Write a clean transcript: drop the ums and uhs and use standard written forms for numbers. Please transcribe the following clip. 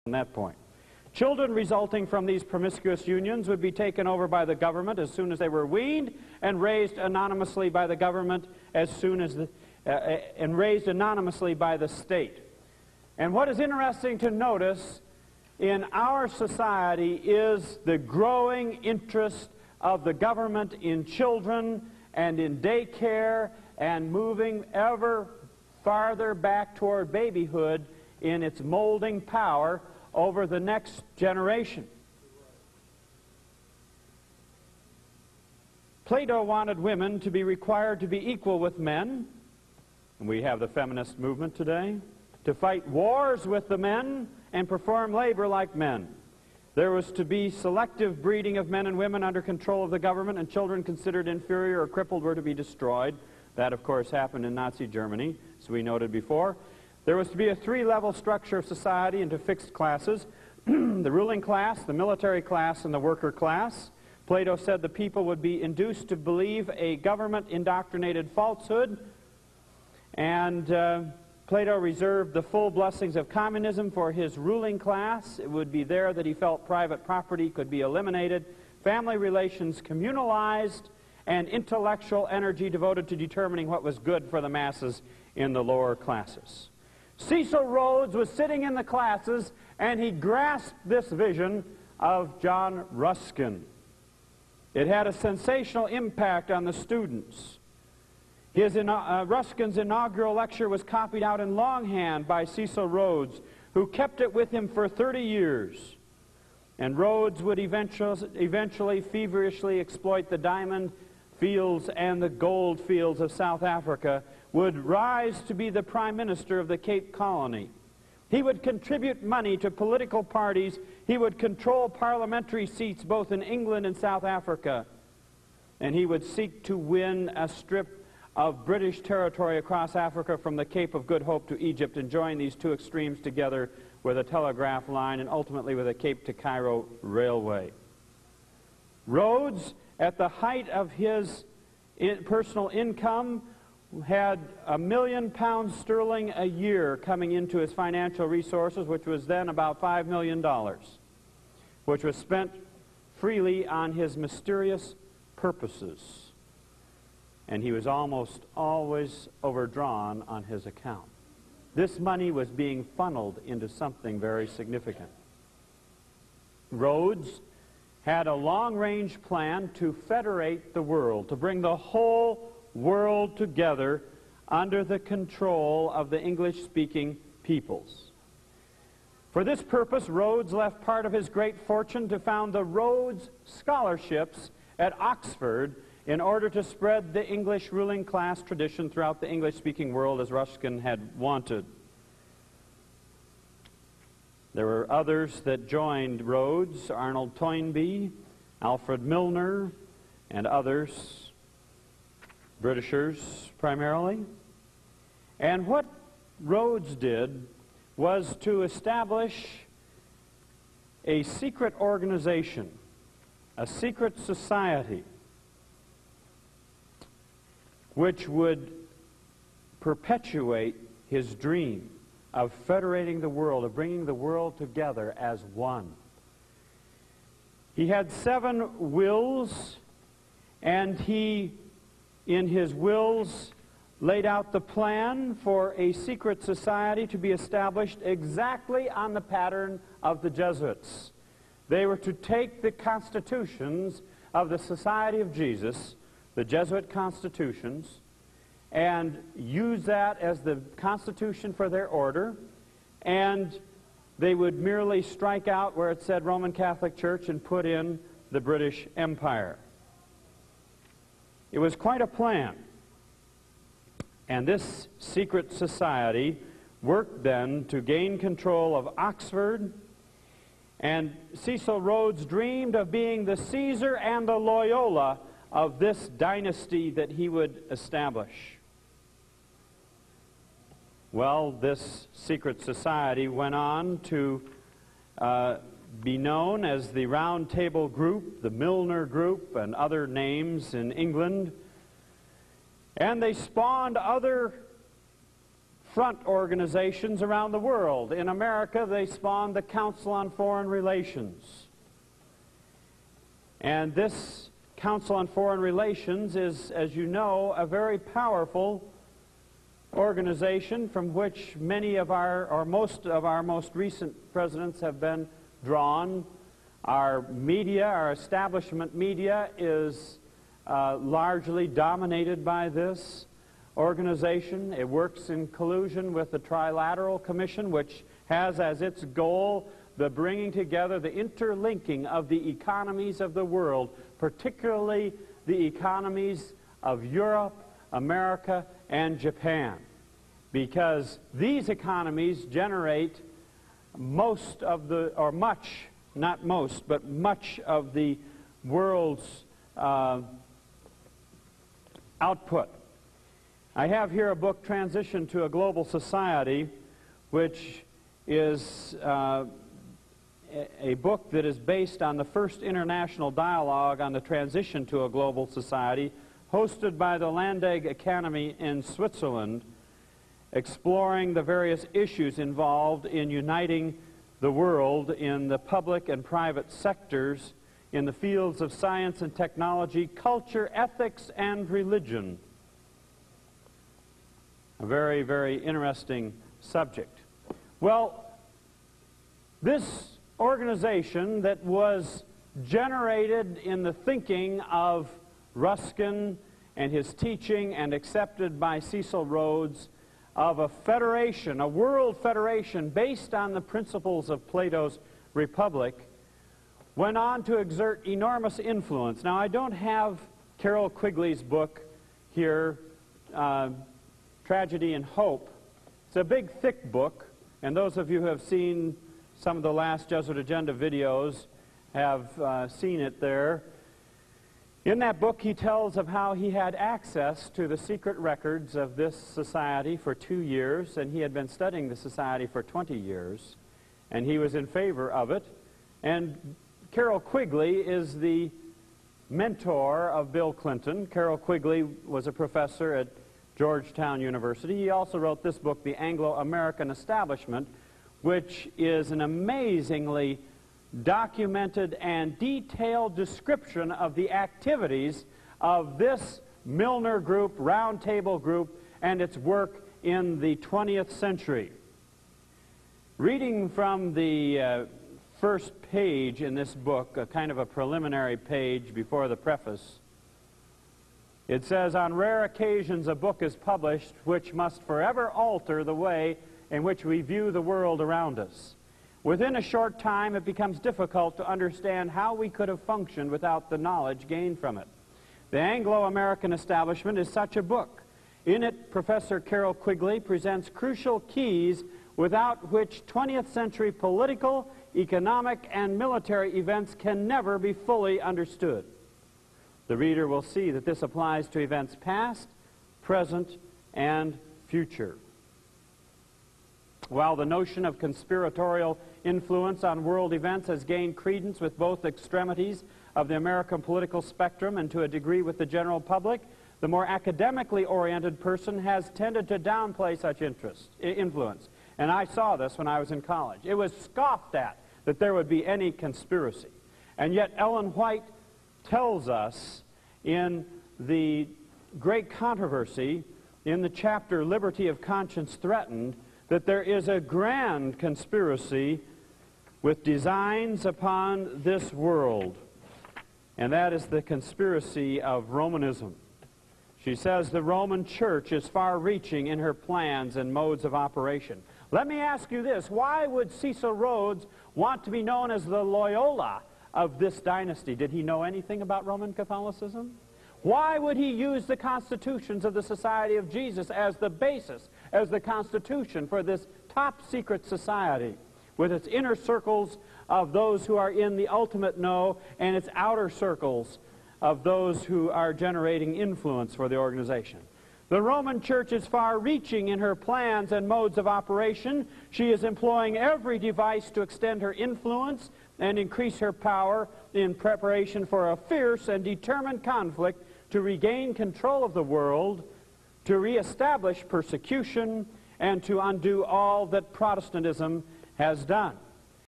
on that point. Children resulting from these promiscuous unions would be taken over by the government as soon as they were weaned and raised anonymously by the government as soon as and raised anonymously by the state. And what is interesting to notice in our society is the growing interest of the government in children and in daycare and moving ever farther back toward babyhood in its molding power over the next generation. Plato wanted women to be required to be equal with men, and we have the feminist movement today, to fight wars with the men and perform labor like men. There was to be selective breeding of men and women under control of the government, and children considered inferior or crippled were to be destroyed. That, of course, happened in Nazi Germany, as we noted before. There was to be a three-level structure of society into fixed classes, the ruling class, the military class, and the worker class. Plato said the people would be induced to believe a government-indoctrinated falsehood, and Plato reserved the full blessings of communism for his ruling class. It would be there that he felt private property could be eliminated, family relations communalized, and intellectual energy devoted to determining what was good for the masses in the lower classes. Cecil Rhodes was sitting in the classes, and he grasped this vision of John Ruskin. It had a sensational impact on the students. Ruskin's inaugural lecture was copied out in longhand by Cecil Rhodes, who kept it with him for 30 years. And Rhodes would eventually feverishly exploit the diamond fields and the gold fields of South Africa, would rise to be the Prime Minister of the Cape Colony. He would contribute money to political parties. He would control parliamentary seats both in England and South Africa. And he would seek to win a strip of British territory across Africa from the Cape of Good Hope to Egypt, and join these two extremes together with a telegraph line and ultimately with a Cape to Cairo railway. Rhodes, at the height of his personal income, had £1 million sterling a year coming into his financial resources, which was then about $5 million, which was spent freely on his mysterious purposes. And he was almost always overdrawn on his account. This money was being funneled into something very significant. Rhodes had a long-range plan to federate the world, to bring the whole world together under the control of the English-speaking peoples. For this purpose, Rhodes left part of his great fortune to found the Rhodes Scholarships at Oxford in order to spread the English ruling class tradition throughout the English-speaking world as Ruskin had wanted. There were others that joined Rhodes, Arnold Toynbee, Alfred Milner, and others, Britishers primarily. And what Rhodes did was to establish a secret organization, a secret society, which would perpetuate his dream of federating the world, of bringing the world together as one. He had 7 wills, and he, in his wills, laid out the plan for a secret society to be established exactly on the pattern of the Jesuits. They were to take the constitutions of the Society of Jesus, the Jesuit constitutions, and use that as the constitution for their order, and they would merely strike out where it said Roman Catholic Church and put in the British Empire. It was quite a plan. And this secret society worked then to gain control of Oxford, and Cecil Rhodes dreamed of being the Caesar and the Loyola of this dynasty that he would establish. Well, this secret society went on to be known as the Round Table Group, the Milner Group, and other names in England. And they spawned other front organizations around the world. In America, they spawned the Council on Foreign Relations. And this Council on Foreign Relations is, as you know, a very powerful organization from which many of our, or most of our most recent presidents have been drawn. Our media, our establishment media, is largely dominated by this organization. It works in collusion with the Trilateral Commission, which has as its goal the bringing together, the interlinking of the economies of the world, particularly the economies of Europe, America, and Japan, because these economies generate most of the, or much, not most, but much of the world's output. I have here a book, Transition to a Global Society, which is a book that is based on the first international dialogue on the transition to a global society, hosted by the Landeg Academy in Switzerland, exploring the various issues involved in uniting the world in the public and private sectors in the fields of science and technology, culture, ethics, and religion. A very, very interesting subject. Well, this organization that was generated in the thinking of Ruskin and his teaching and accepted by Cecil Rhodes of a federation, a world federation based on the principles of Plato's Republic, went on to exert enormous influence. Now, I don't have Carroll Quigley's book here, Tragedy and Hope. It's a big, thick book, and those of you who have seen some of the last Jesuit Agenda videos have seen it there. In that book, he tells of how he had access to the secret records of this society for 2 years, and he had been studying the society for 20 years, and he was in favor of it. And Carroll Quigley is the mentor of Bill Clinton. Carroll Quigley was a professor at Georgetown University. He also wrote this book, The Anglo-American Establishment, which is an amazingly documented and detailed description of the activities of this Milner group, Roundtable group, and its work in the 20th century. Reading from the first page in this book, a kind of a preliminary page before the preface, it says, "On rare occasions a book is published which must forever alter the way in which we view the world around us. Within a short time it becomes difficult to understand how we could have functioned without the knowledge gained from it. The Anglo-American Establishment is such a book. In it, Professor Carroll Quigley presents crucial keys without which 20th century political, economic, and military events can never be fully understood. The reader will see that this applies to events past, present, and future. While the notion of conspiratorial influence on world events has gained credence with both extremities of the American political spectrum and to a degree with the general public, the more academically oriented person has tended to downplay such influence. And I saw this when I was in college. It was scoffed at that there would be any conspiracy. And yet Ellen White tells us in the great controversy in the chapter Liberty of Conscience Threatened that there is a grand conspiracy with designs upon this world, and that is the conspiracy of Romanism. She says the Roman Church is far-reaching in her plans and modes of operation. Let me ask you this: why would Cecil Rhodes want to be known as the Loyola of this dynasty? Did he know anything about Roman Catholicism? Why would he use the constitutions of the Society of Jesus as the basis, as the constitution for this top-secret society, with its inner circles of those who are in the ultimate know and its outer circles of those who are generating influence for the organization? The Roman Church is far-reaching in her plans and modes of operation. She is employing every device to extend her influence and increase her power in preparation for a fierce and determined conflict to regain control of the world, to reestablish persecution, and to undo all that Protestantism has done.